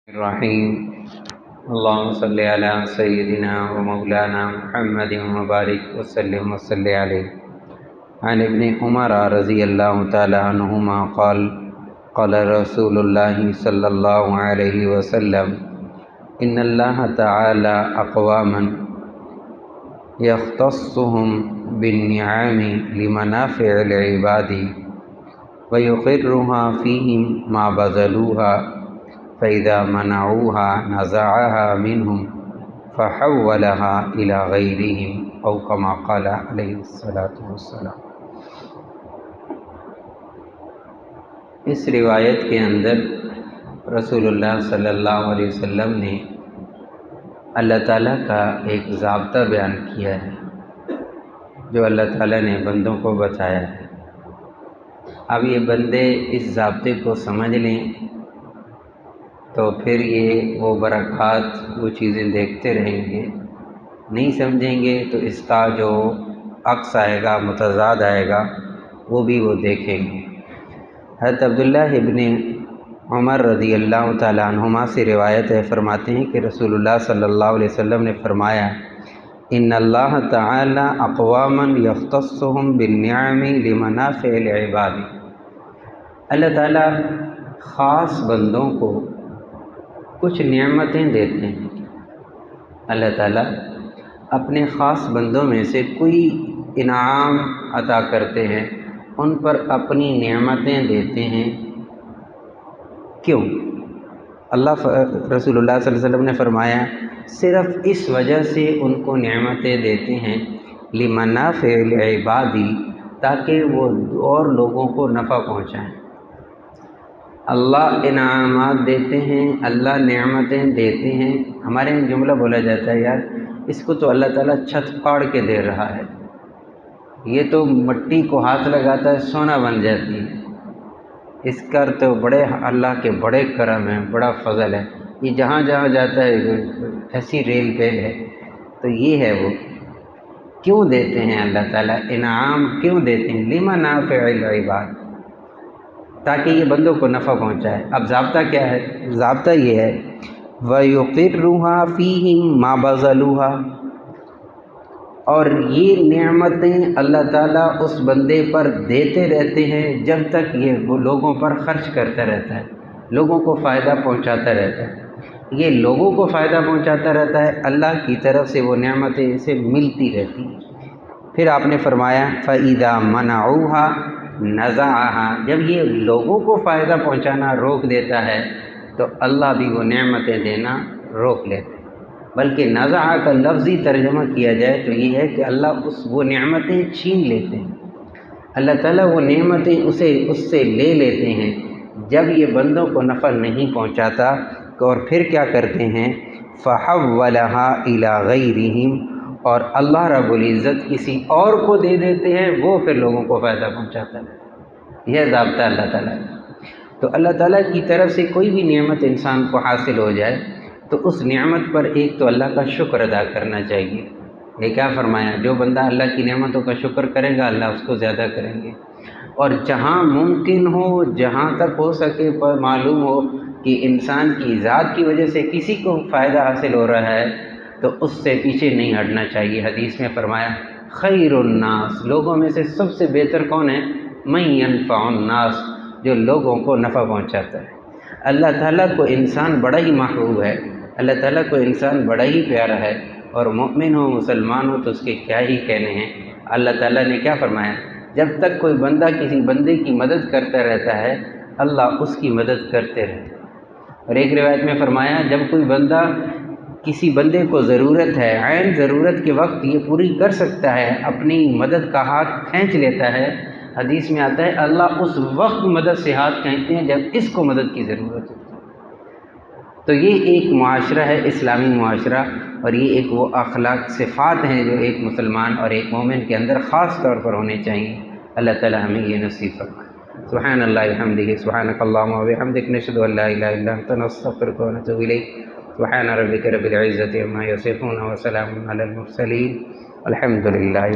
الرحیم اللہم صلی علی سیدنا و مولانا محمد مبارک وسلم وصلی علیہ عن ابن عمر رضی اللہ تعالی عنہما قال قال رسول اللہ صلی اللہ علیہ وسلم ان اللہ تعالی اقواما یختصهم بالنعام لمنافع العباد ويقرها فيهم ما بذلوها فإذا منعوها نزعها منهم فحولها إلى غيرهم أو كما قال عليه الصلاة والسلام۔ اس روایت کے اندر رسول اللہ صلی اللہ علیہ وسلم نے اللہ تعالیٰ کا ایک ضابطہ بیان کیا ہے جو اللہ تعالیٰ نے بندوں کو بتایا ہے۔ اب یہ بندے اس ضابطے کو سمجھ لیں تو پھر یہ وہ برکات وہ چیزیں دیکھتے رہیں گے، نہیں سمجھیں گے تو اس کا جو عکس آئے گا، متضاد آئے گا، وہ بھی وہ دیکھیں گے۔ حضرت عبداللہ ابن عمر رضی اللہ تعالیٰ عنہما سے روایت ہے، فرماتے ہیں کہ رسول اللہ صلی اللہ علیہ وسلم نے فرمایا ان اللہ تعالی اقواما یختصهم بالنعم لمنافع العباد۔ اللہ تعالیٰ خاص بندوں کو کچھ نعمتیں دیتے ہیں۔ اللہ تعالیٰ اپنے خاص بندوں میں سے کوئی انعام عطا کرتے ہیں، ان پر اپنی نعمتیں دیتے ہیں۔ کیوں؟ رسول اللہ صلی اللہ علیہ وسلم نے فرمایا صرف اس وجہ سے ان کو نعمتیں دیتے ہیں لمنافع العباد، تاکہ وہ اور لوگوں کو نفع پہنچائیں۔ اللہ انعامات دیتے ہیں، اللہ نعمتیں دیتے ہیں۔ ہمارے یہاں جملہ بولا جاتا ہے یار اس کو تو اللہ تعالیٰ چھت پاڑ کے دے رہا ہے، یہ تو مٹی کو ہاتھ لگاتا ہے سونا بن جاتی ہے، اس کا تو بڑے اللہ کے بڑے کرم ہیں، بڑا فضل ہے، یہ جہاں جہاں جاتا ہے ایسی ریل پہ ہے۔ تو یہ ہے وہ کیوں دیتے ہیں اللہ تعالیٰ انعام کیوں دیتے ہیں؟ لمنافع العباد، تاکہ یہ بندوں کو نفع پہنچائے۔ اب ضابطہ کیا ہے؟ ضابطہ یہ ہے وَيُقِرُّهَا فِيهِمْ مَا بَذَلُوهَا، اور یہ نعمتیں اللہ تعالیٰ اس بندے پر دیتے رہتے ہیں جب تک یہ لوگوں پر خرچ کرتا رہتا ہے، لوگوں کو فائدہ پہنچاتا رہتا ہے، یہ لوگوں کو فائدہ پہنچاتا رہتا ہے، اللہ کی طرف سے وہ نعمتیں اسے ملتی رہتی ہیں۔ پھر آپ نے فرمایا فَإِذَا مَنَعُوهَا نزعها، جب یہ لوگوں کو فائدہ پہنچانا روک دیتا ہے تو اللہ بھی وہ نعمتیں دینا روک لیتے ہیں۔ بلکہ نزع کا لفظی ترجمہ کیا جائے تو یہ ہے کہ اللہ وہ نعمتیں چھین لیتے ہیں، اللہ تعالیٰ وہ نعمتیں اس سے لے لیتے ہیں جب یہ بندوں کو نفع نہیں پہنچاتا، اور پھر کیا کرتے ہیں فَحَوَّلَهَا إِلَى غَيْرِهِمْ، اور اللہ رب العزت کسی اور کو دے دیتے ہیں، وہ پھر لوگوں کو فائدہ پہنچاتا ہے۔ یہ ضابطہ اللہ تعالیٰ ہے۔ تو اللہ تعالیٰ کی طرف سے کوئی بھی نعمت انسان کو حاصل ہو جائے تو اس نعمت پر ایک تو اللہ کا شکر ادا کرنا چاہیے۔ یہ کیا فرمایا؟ جو بندہ اللہ کی نعمتوں کا شکر کرے گا اللہ اس کو زیادہ کریں گے، اور جہاں ممکن ہو، جہاں تک ہو سکے پر معلوم ہو کہ انسان کی ذات کی وجہ سے کسی کو فائدہ حاصل ہو رہا ہے تو اس سے پیچھے نہیں ہٹنا چاہیے۔ حدیث میں فرمایا خیر الناس، لوگوں میں سے سب سے بہتر کون ہے؟ من ينفع الناس، جو لوگوں کو نفع پہنچاتا ہے۔ اللہ تعالیٰ کو انسان بڑا ہی محبوب ہے، اللہ تعالیٰ کو انسان بڑا ہی پیارا ہے، اور مومن ہو مسلمان ہو تو اس کے کیا ہی کہنے ہیں۔ اللہ تعالیٰ نے کیا فرمایا؟ جب تک کوئی بندہ کسی بندے کی مدد کرتا رہتا ہے اللہ اس کی مدد کرتے رہتے ہیں۔ اور ایک روایت میں فرمایا جب کوئی بندہ کسی بندے کو ضرورت ہے، عین ضرورت کے وقت یہ پوری کر سکتا ہے، اپنی مدد کا ہاتھ کھینچ لیتا ہے، حدیث میں آتا ہے اللہ اس وقت مدد سے ہاتھ کھینچتے ہیں جب اس کو مدد کی ضرورت ہوتی ہے۔ تو یہ ایک معاشرہ ہے، اسلامی معاشرہ، اور یہ ایک وہ اخلاق صفات ہیں جو ایک مسلمان اور ایک مومن کے اندر خاص طور پر ہونے چاہیے۔ اللہ تعالی ہمیں یہ نصیب فرمائے۔ سبحان اللہ وبحمدہ، سبحانک اللہم وبحمدک، نشہد ان لا الہ الا انت، نستغفرک ونتوب الیک۔ سبحان ربک رب العزۃ عما یصفون وسلام علی المرسلین، الحمد للہ۔